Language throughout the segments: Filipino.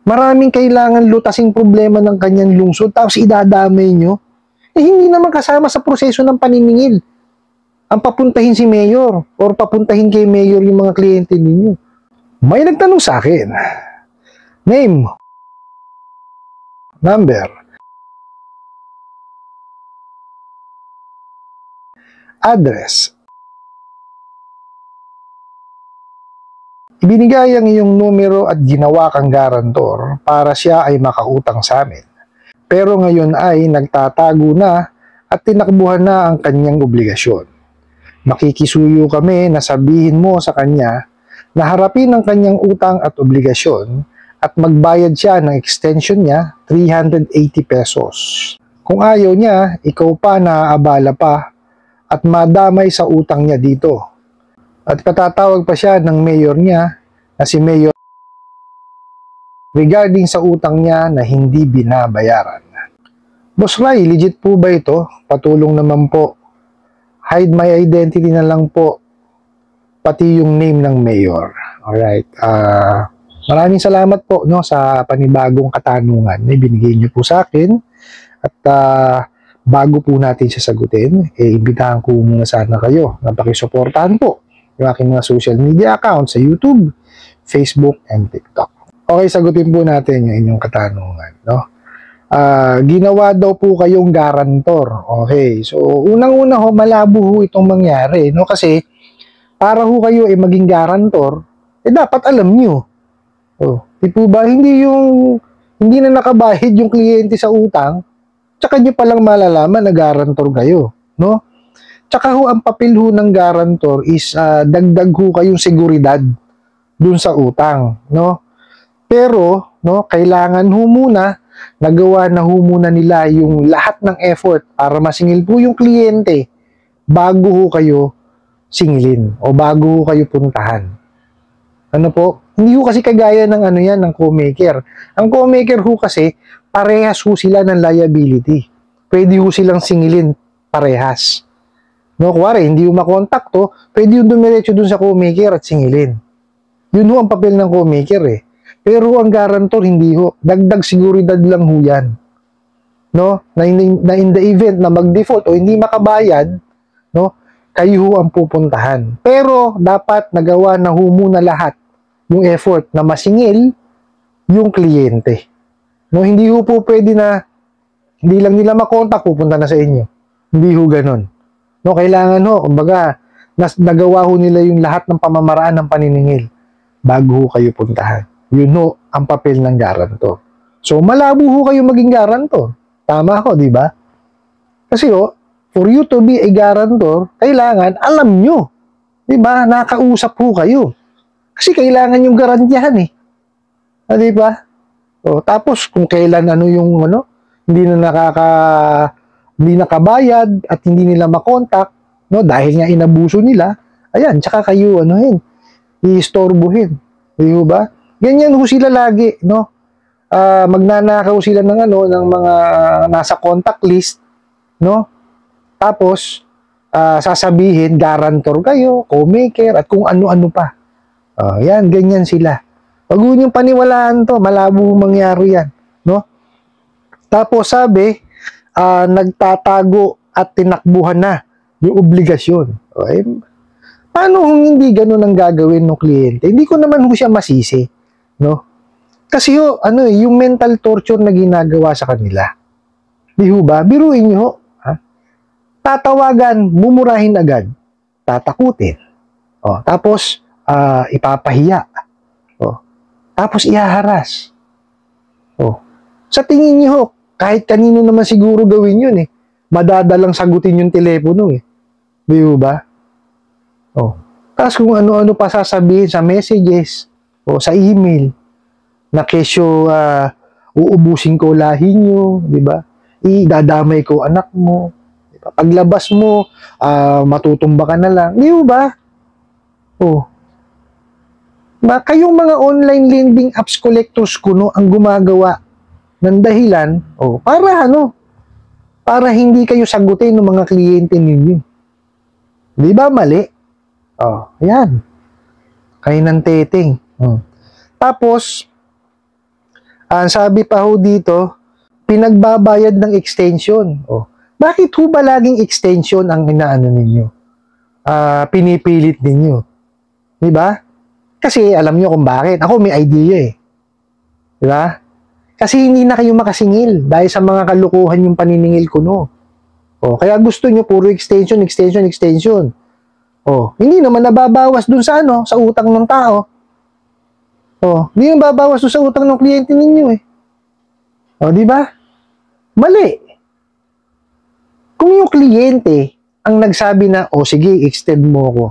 Maraming kailangan lutasing problema ng kanyang lungsod, tapos idadamay nyo. Eh, hindi naman kasama sa proseso ng paniningil ang papuntahin si Mayor or papuntahin kay Mayor yung mga kliyente ninyo. May nagtanong sa akin, name, number, address. Ibinigay ang iyong numero at ginawa kang garantor para siya ay makautang sa amin. Pero ngayon ay nagtatago na at tinakbuhan na ang kanyang obligasyon. Makikisuyo kami na sabihin mo sa kanya na harapin ang kanyang utang at obligasyon at magbayad siya ng extension niya 380 pesos. Kung ayaw niya, ikaw pa naaabala pa at madamay sa utang niya dito. At patatawag pa siya ng mayor niya na si Mayor regarding sa utang niya na hindi binabayaran. Boss Ray, legit po ba ito? Patulong naman po. Hide my identity na lang po. Pati yung name ng mayor. Alright. Maraming salamat po no, sa panibagong katanungan na binigay niyo po sa akin. At bago po natin siya sagutin, imbitahan ko muna sana kayo na pakisuportahan po yung aking mga social media accounts sa YouTube, Facebook, and TikTok. Okay, sagutin po natin yung inyong katanungan. No? Ginawa daw po kayong garantor. Okay, so unang-una ho, malabo ho itong mangyari. No? Kasi para ho kayo maging garantor, dapat alam nyo. Di po ba, hindi na nakabayad yung kliyente sa utang, tsaka nyo palang malalaman na garantor kayo. No? Tsaka ho, ang papel ho ng garantor is dagdag ho kayong seguridad dun sa utang. No? Pero, no, kailangan ho muna, nagawa na ho muna nila yung lahat ng effort para masingil po yung kliyente bago ho kayo singilin o bago ho kayo puntahan. Ano po? Hindi ho kasi kagaya ng ng co-maker. Ang co-maker ho kasi, parehas ho sila ng liability. Pwede ho silang singilin parehas. No, kuwari, hindi ho makontakto, pwede ho dumiretso dun sa co-maker at singilin. Yun ho ang papel ng co-maker eh. Pero ang garantor, hindi ho. Dagdag seguridad lang ho yan. No? Na in the event na mag-default o hindi makabayad, no? Kayo ho ang pupuntahan. Pero dapat nagawa na ho muna lahat yung effort na masingil yung kliyente. No? Hindi ho po pwede na hindi lang nila makontak, pupunta na sa inyo. Hindi ho ganun. No? Kailangan ho, kumbaga, nagawa ho nila yung lahat ng pamamaraan ng paniningil bago ho kayo puntahan. Yun ho ang papel ng garantor. So, malabo ho kayo maging garantor. Tama ako, di ba? Kasi ho, for you to be a garantor, kailangan alam nyo. Di ba? Nakausap ho kayo. Kasi kailangan yung garantiyahan eh. Di ba? O, tapos, kung kailan hindi nakabayad at hindi nila makontak, no, dahil nga inabuso nila, ayan, tsaka kayo, i-istorbohin. Di ba? Ganyan ho sila lagi, no? Magnanakaw sila ng mga nasa contact list, no? Tapos sasabihin guarantor kayo, co-maker at kung ano-ano pa. Yan, ganyan sila. Wag niyo paniwalaan 'to, malabo mangyari yan, no? Tapos sabi, nagtatago at tinakbuhan na yung obligasyon. Okay? Paano kung hindi gano'n ang gagawin ng kliyente? Hindi ko naman ho siya masisi. No? Kasi yung mental torture na ginagawa sa kanila. Di ho ba? Biruin nyo, tatawagan, bumurahin agad, tatakutin. Tapos, ipapahiya. Tapos, ihaharas. Sa tingin nyo, kahit kanino naman siguro gawin yun eh. Madadalang sagutin yung telepono eh. Di ho ba? Tapos kung ano-ano pa sasabihin sa messages, o sa email, na kesyo uubusin ko lahi nyo, di ba? Idadamay ko anak mo, di ba? Paglabas mo, matutumba ka na lang, di ba? Kayong mga online lending apps collectors kuno ang gumagawa ng dahilan, para hindi kayo sagutin ng mga kliyente ninyo. Di ba mali? Ayan. Kayo ng teteng. Tapos, Ang sabi pa ho dito, pinagbabayad ng extension. Oh. Bakit ho ba laging extension ang inaano ninyo? Pinipilit ninyo. Di ba? Kasi alam nyo kung bakit. Ako may idea eh. Di ba? Kasi hindi na kayo makasingil dahil sa mga kalukuhan yung paniningil ko, no? Oh, kaya gusto nyo puro extension, extension, extension. Oh, hindi naman nababawas dun sa ano, sa utang ng tao. Oh, hindi naman babawas dun sa utang ng kliyente ninyo eh. Oh, di ba? Mali. Kung yung kliyente ang nagsabi na, oh sige, extend mo ko.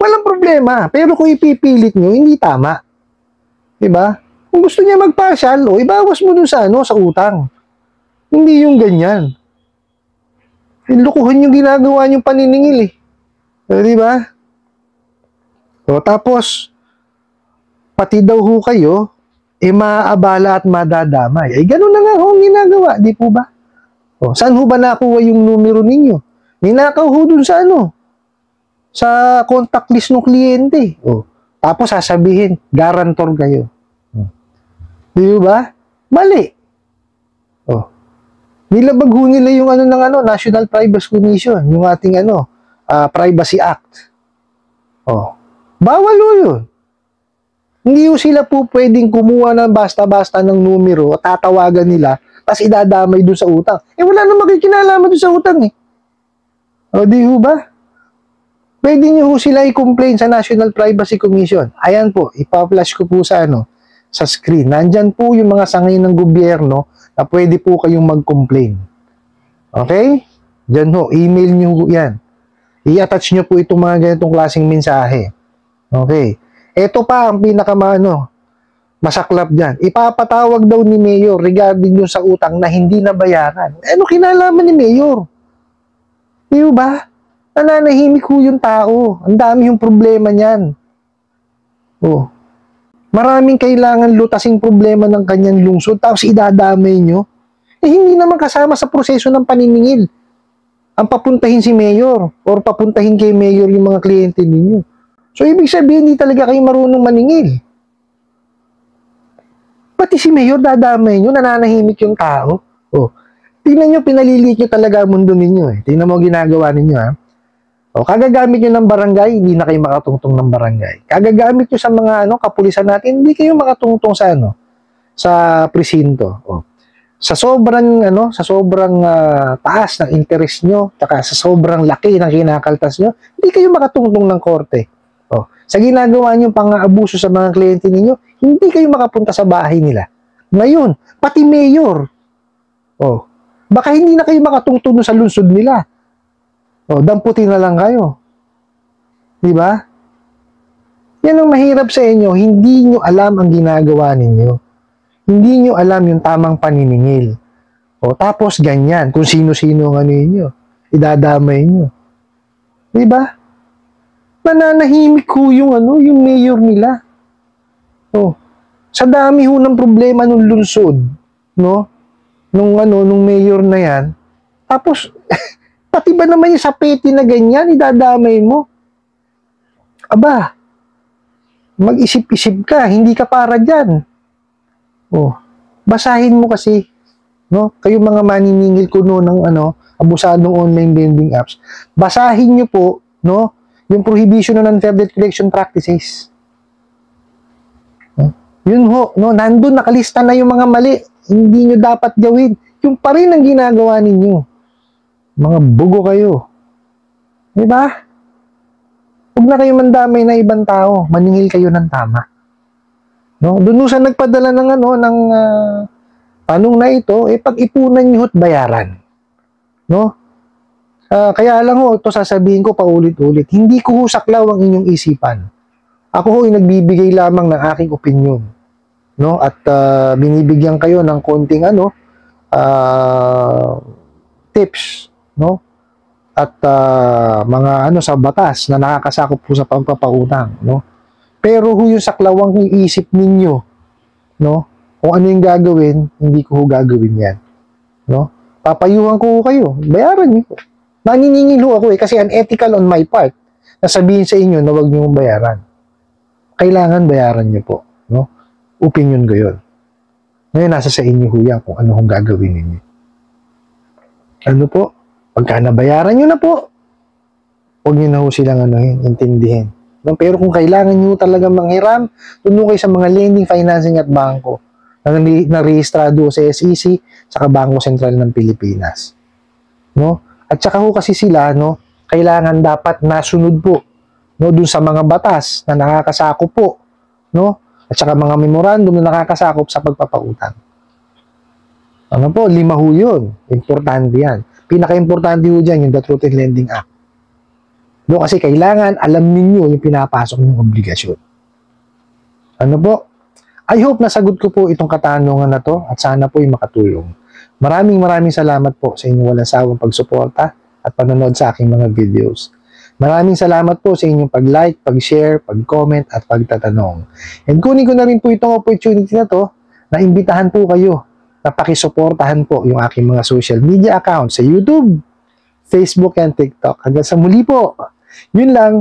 Walang problema. Pero kung ipipilit nyo, hindi tama. Di ba? Kung gusto niya magpasyal, o ibawas mo dun sa ano, sa utang. Hindi yung ganyan. Lukuhan yung ginagawa niyong paniningil eh. Di ba? O, tapos, pati daw ho kayo, maaabala at madadamay. Ay, ganun na nga ho ang ginagawa, di po ba? O, saan ho ba nakuha yung numero ninyo? Ninakaw ho dun sa ano? Sa contact list ng kliyente. O, tapos sasabihin, guarantor kayo. Di ba? Mali. O, nilabag ho nila yung ano ng ano, National Privacy Commission, yung ating ano, Privacy Act. Oh. Bawal ho yun. Hindi ho sila po pwedeng kumuha ng basta-basta ng numero at tatawagan nila tapos idadamay dun sa utang. Eh wala namang kinalaman dun sa utang eh. O di ho ba? Pwede nyo ho sila i-complain sa National Privacy Commission. Ayan po, ipa-flash ko po sa ano, sa screen. Nandyan po yung mga sangay ng gobyerno na pwede po kayong mag-complain. Okay? Diyan ho, email nyo ho yan. I-attach nyo po itong mga ganitong klaseng mensahe. Okay. Ito pa ang masaklap dyan. Ipapatawag daw ni Mayor regarding yung sa utang na hindi nabayaran. Ano kinalaman ni Mayor? Di ba? Nananahimik ho yung tao. Ang dami yung problema niyan. Oh. Maraming kailangan lutasing problema ng kanyang lungsod tapos idadamay nyo. Eh hindi naman kasama sa proseso ng paniningil. Ang papuntahin si Mayor or papuntahin kay Mayor yung mga kliyente ninyo. So ibig sabihin hindi talaga kayo marunong maningil. Pati si Mayor dadamay nyo, nananahimik yung tao. Oh. Tingnan nyo, pinalilit nyo talaga ang mundo ninyo eh. Tingnan mo ginagawa ninyo ha. O, kagagamit nyo ng barangay, hindi na kayo makatungtong ng barangay. Kagagamit nyo sa mga kapulisan natin, hindi kayo makatungtong sa sa presinto. O, sa sobrang taas ng interest nyo, taka sa sobrang laki ng kinakaltas nyo, hindi kayo makatungtong ng korte. O, sa ginagawa nyo pang-aabuso sa mga kliyente ninyo, hindi kayo makapunta sa bahay nila. Ngayon, pati mayor. O, baka hindi na kayo makatungtong sa lungsod nila. O, damputin na lang kayo. Di ba? Yan ang mahirap sa inyo. Hindi nyo alam ang ginagawa ninyo. Hindi nyo alam yung tamang paniningil. O, tapos ganyan. Kung sino-sino ang ninyo. Idadamay nyo. Di ba? Nananahimik ho yung mayor nila. O, sa dami ho ng problema ng lungsod, no? Nung mayor na yan. Tapos, pati ba naman yung sa petty na ganyan, idadamay mo? Aba, mag-isip-isip ka, hindi ka para dyan. Oh, basahin mo kasi, no? Kayo mga maniningil kuno ng abusadong online lending apps. Basahin nyo po, no? Yung prohibition ng unfair debt collection practices. Yun ho, no? Nandun nakalista na yung mga mali. Hindi nyo dapat gawin. Yung pa rin ang ginagawa ninyo. Mga bugo kayo. Diba? Huwag na kayo mandamay na ibang tao. Maningil kayo ng tama. No? Doon sa nagpadala ng tanong na ito, pag-ipunan nyo at bayaran. No? Kaya lang ho, ito sasabihin ko paulit-ulit. Hindi ko saklaw ang inyong isipan. Ako ho ay nagbibigay lamang ng aking opinion. No? At binibigyan kayo ng konting tips, no? At mga sa batas na nakakasakop po sa pagpapautang, no? Pero ho yung saklawang iisip ninyo, no? Kung ano yung gagawin, hindi ko ho gagawin yan, no? Papayuhan ko kayo, bayaran niyo. Naniningil ho ako kasi unethical on my part na sabihin sa inyo na huwag niyo bayaran. Kailangan bayaran niyo po, no? Opinion ko yun. Ngayon, nasa sa inyo ho yan kung ano hong gagawin ninyo. Ano po? Pagka nabayaran nyo na po, huwag nyo na ho silang intindihin. No? Pero kung kailangan nyo talaga manghiram, doon kayo sa mga lending, financing at bangko na rehistrado sa SEC sa Bangko Sentral ng Pilipinas. No? At saka ho kasi sila, no, kailangan dapat nasunod po, no, dun sa mga batas na nakakasakop po, no? At saka mga memorandum na nakakasakop sa pagpapautang. Ano po, 5 ho yun. Importante yan. Pinaka-importante ho dyan yung The Truth in Lending Act. No, kasi kailangan alam ninyo yung pinapasok ng obligasyon. Ano po? I hope nasagot ko po itong katanungan na to at sana po ay makatulong. Maraming salamat po sa inyong walang sawang pagsuporta at panonood sa aking mga videos. Maraming salamat po sa inyong pag-like, pag-share, pag-comment at pagtatanong. And kunin ko na rin po itong opportunity na to na imbitahan po kayo na pakisuportahan po yung aking mga social media accounts sa YouTube, Facebook, and TikTok. Hanggang sa muli po. Yun lang.